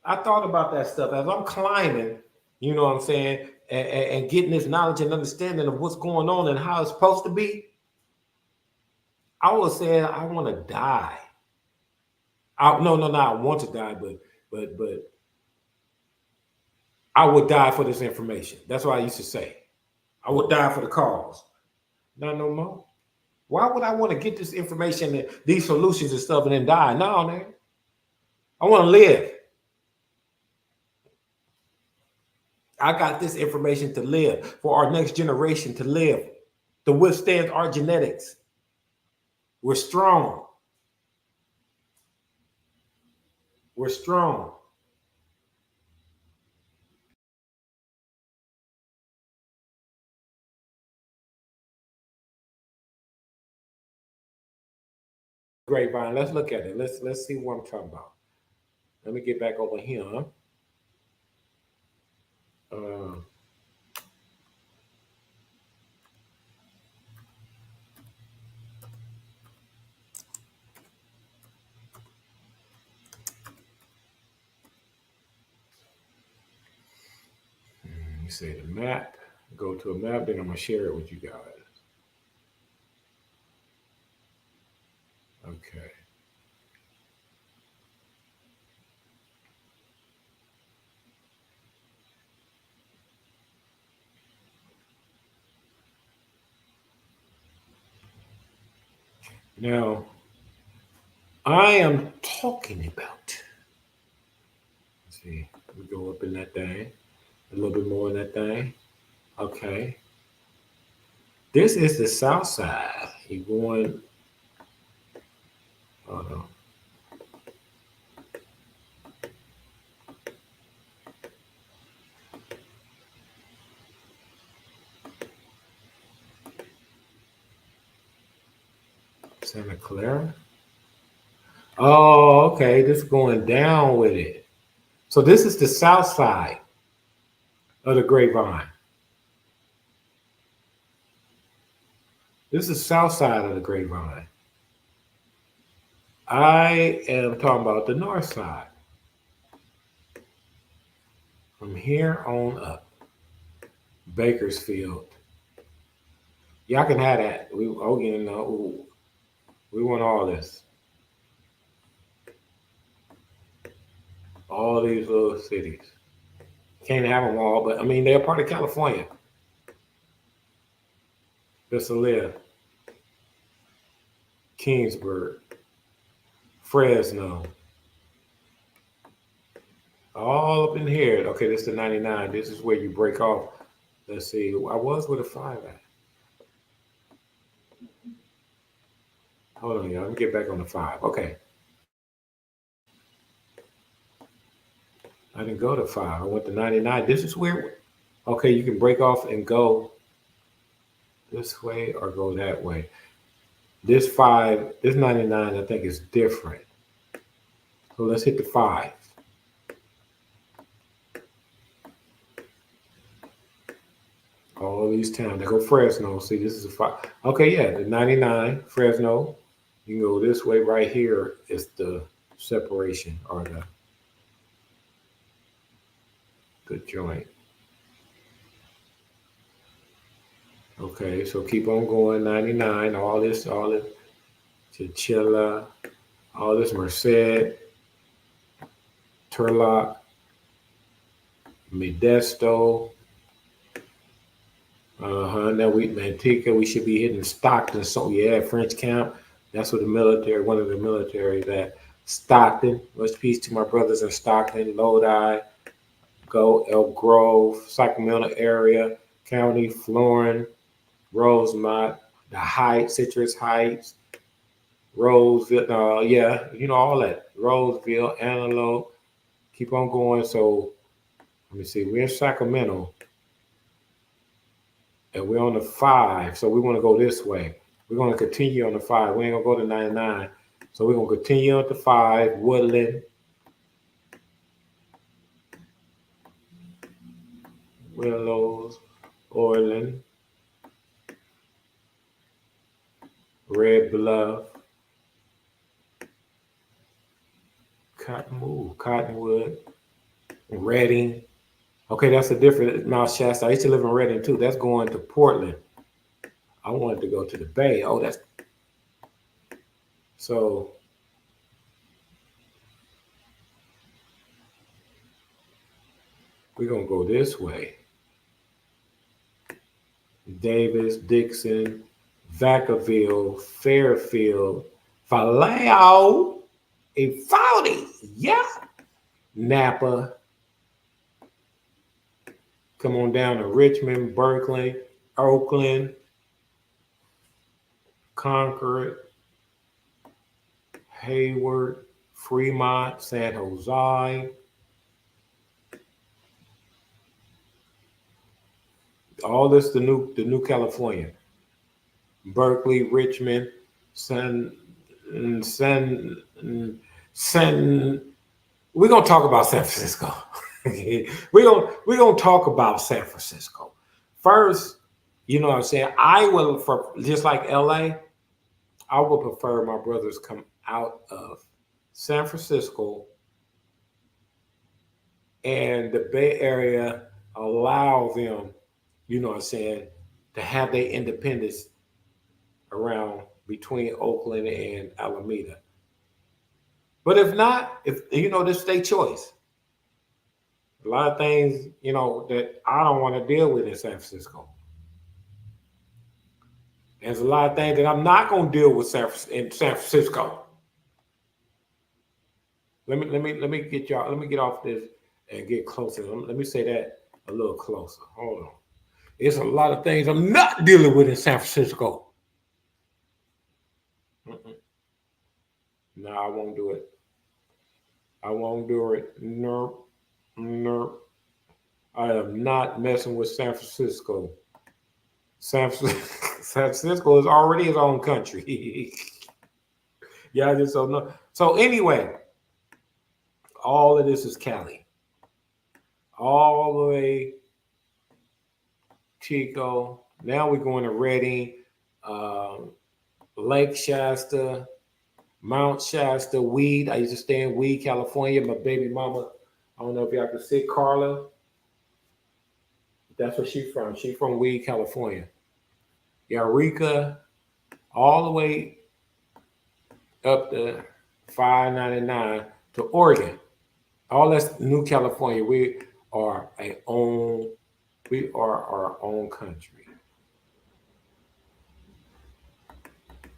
I thought about that stuff as I'm climbing, you know what I'm saying, and getting this knowledge and understanding of what's going on and how it's supposed to be. I was saying I want to die. No, I want to die, but I would die for this information. That's what I used to say. I would die for the cause. Not no more. Why would I want to get this information and these solutions and stuff and then die? No, man. I want to live. I got this information to live, for our next generation to live, to withstand our genetics. We're strong. We're strong. Grapevine. Let's look at it. Let's see what I'm talking about. Let me get back over here. You say the map. Go to a map, then I'm gonna share it with you guys. Okay. Now, I am talking about. Let's see. We go up in that thing. A little bit more in that thing. Okay. This is the south side. You going. Hold on. Santa Clara. Oh, okay. This is going down with it. So this is the south side of the Grapevine. This is the south side of the Grapevine. I am talking about the north side. From here on up. Bakersfield. Y'all can have that. We we want all this. All these little cities. Can't have them all, but I mean they're part of California. Visalia, Kingsburg, Fresno. All up in here. Okay, this is the 99. This is where you break off. Let's see. I was with a 5 at. Hold on, y'all. Let me get back on the 5. Okay. I didn't go to 5. I went to 99. This is where, okay, you can break off and go this way or go that way. This 5, this 99, I think is different. So let's hit the 5. All these towns. They go Fresno. See, this is a 5. Okay, yeah, the 99, Fresno. You can go this way. Right here is the separation or the joint. Okay, so keep on going. 99, all this Chinchilla, all this Merced, Turlock, Modesto. Now Manteca, we should be hitting Stockton. So yeah, French Camp. That's what the military, one of the military that Stockton. Much peace to my brothers in Stockton, Lodi, Go, Elk Grove, Sacramento area, County, Florin, Rosemont, the Heights, Citrus Heights, Roseville, yeah, you know, all that. Roseville, Antelope, keep on going. So let me see, we're in Sacramento and we're on the 5. So we want to go this way. We're going to continue on the 5. We ain't going to go to 99. So we're going to continue on the 5, Woodland, Willows, Orland, Red Bluff, Cottonwood, Reading. Okay, that's a different Mount Shasta. I used to live in Reading too. That's going to Portland. I wanted to go to the Bay. Oh, that's so. We're gonna go this way. Davis, Dixon, Vacaville, Fairfield, Vallejo, Uvalde, yeah, Napa. Come on down to Richmond, Berkeley, Oakland, Concord, Hayward, Fremont, San Jose. All this the new California. Berkeley, Richmond, San. We're gonna talk about San Francisco. we're gonna talk about San Francisco. First, you know what I'm saying? I will, for just like LA, I would prefer my brothers come out of San Francisco and the Bay Area, allow them, you know what I'm saying, to have their independence around between Oakland and Alameda. But if not, if you know, this is their choice. A lot of things, you know, that I don't want to deal with in San Francisco. There's a lot of things that I'm not going to deal with in San Francisco. Let me get y'all. Let me get off this and get closer. Let me say that a little closer. Hold on. It's a lot of things I'm not dealing with in San Francisco. Mm-mm. No, I won't do it. I won't do it. No, no. I am not messing with San Francisco. San Francisco is already his own country. Yeah, I just don't know. So anyway, all of this is Cali. All the way Chico. Now we're going to Redding, um, Lake Shasta, Mount Shasta, Weed. I used to stay in Weed, California. My baby mama, I don't know if y'all can see Carla. That's where she's from. She's from Weed, California. Eureka, all the way up to 599 to Oregon. All that's New California. Are a own, we are our own country.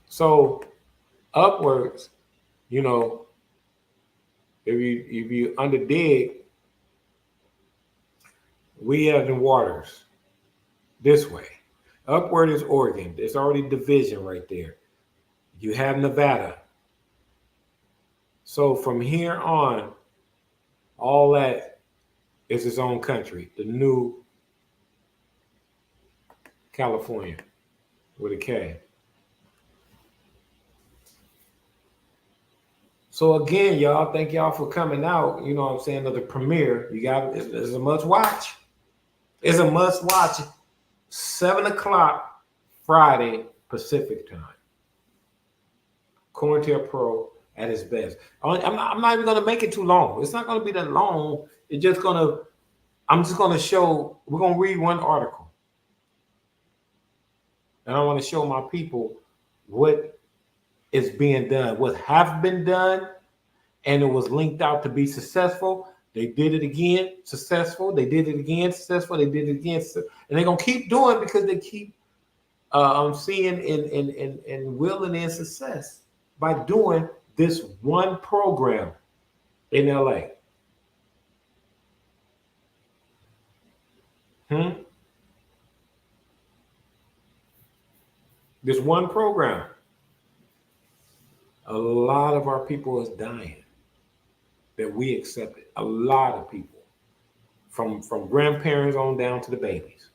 So upwards, you know, if you under dig, we have the waters this way. Upward is Oregon. There's already division right there. You have Nevada. So from here on, all that is its own country. The new California with a K. So again, y'all, thank y'all for coming out. You know what I'm saying? To the premiere. It's a must watch. It's a must watch. 7 o'clock Friday Pacific time. COINTELPRO at its best. I'm not even gonna make it too long. It's not gonna be that long. I'm just gonna show. We're gonna read one article, and I want to show my people what is being done, what have been done, and it was linked out to be successful. They did it again, successful. They did it again, successful. They did it again, and they're gonna keep doing because they keep seeing and willing and success by doing this one program in LA. This one program. A lot of our people is dying that we accepted. A lot of people, from grandparents on down to the babies.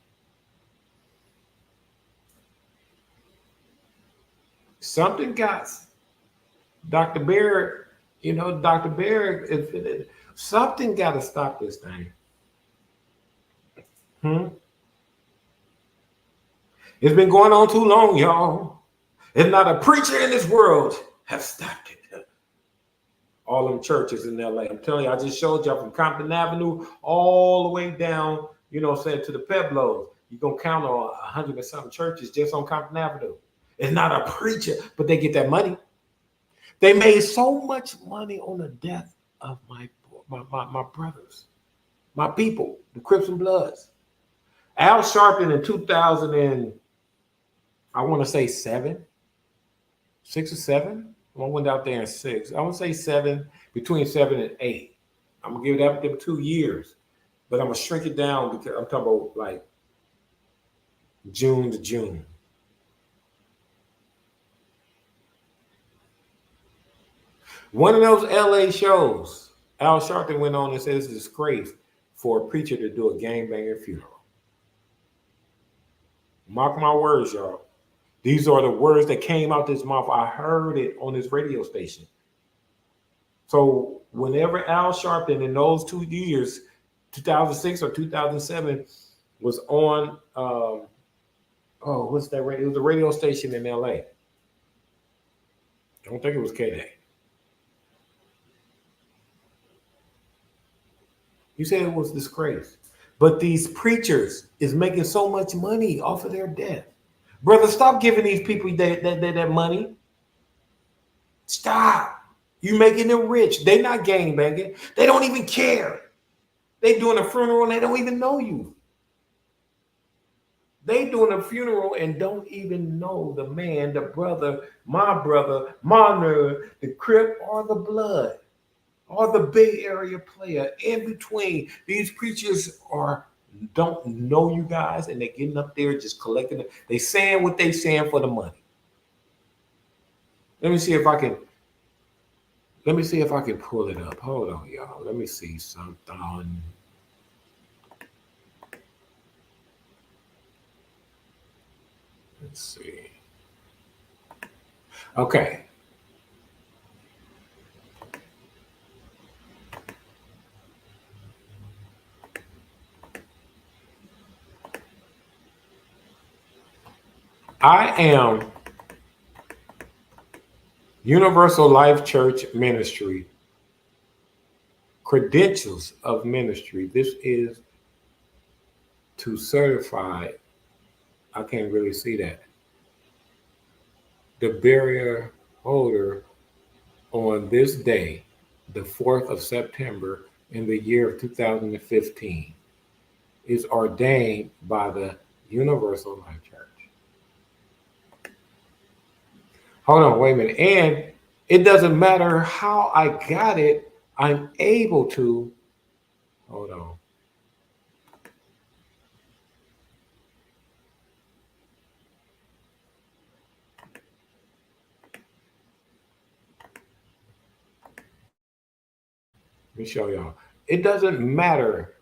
Something got Dr. Barrett. Dr. Barrett. Something got to stop this thing. It's been going on too long, y'all. There's not a preacher in this world have stopped it. All them churches in LA. I'm telling you, I just showed y'all from Compton Avenue all the way down, to the Pueblos. You're going to count on 100 and something churches just on Compton Avenue. It's not a preacher, but they get that money. They made so much money on the death of my brothers, my people, the Crips and Bloods. Al Sharpton in 2000 and I want to say 6 or 7. I went out there in 6. I want to say 7, between 7 and 8. I'm gonna give them 2 years, but I'm gonna shrink it down because I'm talking about like June to June. One of those LA shows, Al Sharpton went on and said it's a disgrace for a preacher to do a gangbanger funeral. Mark my words, y'all. These are the words that came out this mouth. I heard it on this radio station. So whenever Al Sharpton in those 2 years, 2006 or 2007, was on, what's that? It was a radio station in LA. I don't think it was K-Day. You said it was disgrace. But these preachers is making so much money off of their death. Brother, stop giving these people that money. Stop. You making them rich. They not gangbanging. They don't even care. They doing a funeral and they don't even know you. They doing a funeral and don't even know the man, the brother, my nerd, the Crip or the blood. Or the Bay Area player in between. These preachers don't know you guys, and they're getting up there just collecting it. They saying what they saying for the money. Let me see if I can. Let me see if I can pull it up. Hold on, y'all. Let me see something. Let's see. Okay. I am Universal Life Church Ministry, credentials of ministry. This is to certify. I can't really see that. The barrier holder on this day, the 4th of September in the year of 2015, is ordained by the Universal Life Church. Hold on, wait a minute. And it doesn't matter how I got it, I'm able to. Hold on. Let me show y'all. It doesn't matter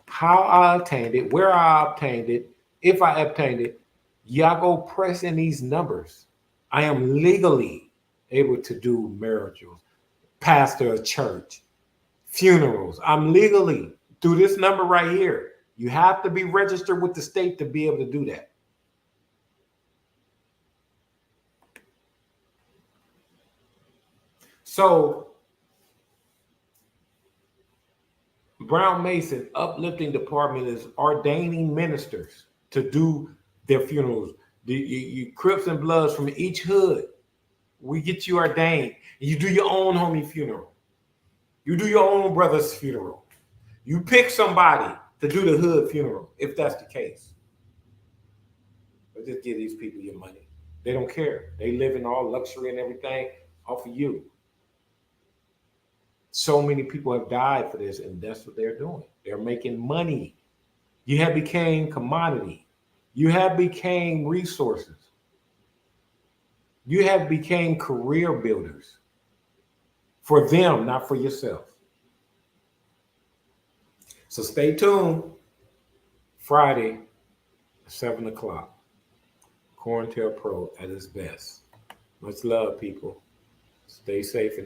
how I obtained it, where I obtained it, if I obtained it. Y'all go press in these numbers. I am legally able to do miracles, pastor a church, funerals. I'm legally through this number right here. You have to be registered with the state to be able to do that. So Brown Mason Uplifting Department is ordaining ministers to do their funerals. You Crips and Bloods from each hood, we get you ordained. You do your own homie funeral. You do your own brother's funeral. You pick somebody to do the hood funeral, if that's the case. But just give these people your money. They don't care. They live in all luxury and everything off of you. So many people have died for this, and that's what they're doing. They're making money. You have became commodity. You have became resources. You have became career builders for them, not for yourself. So stay tuned. Friday, 7 o'clock. COINTELPRO at its best. Much love, people. Stay safe and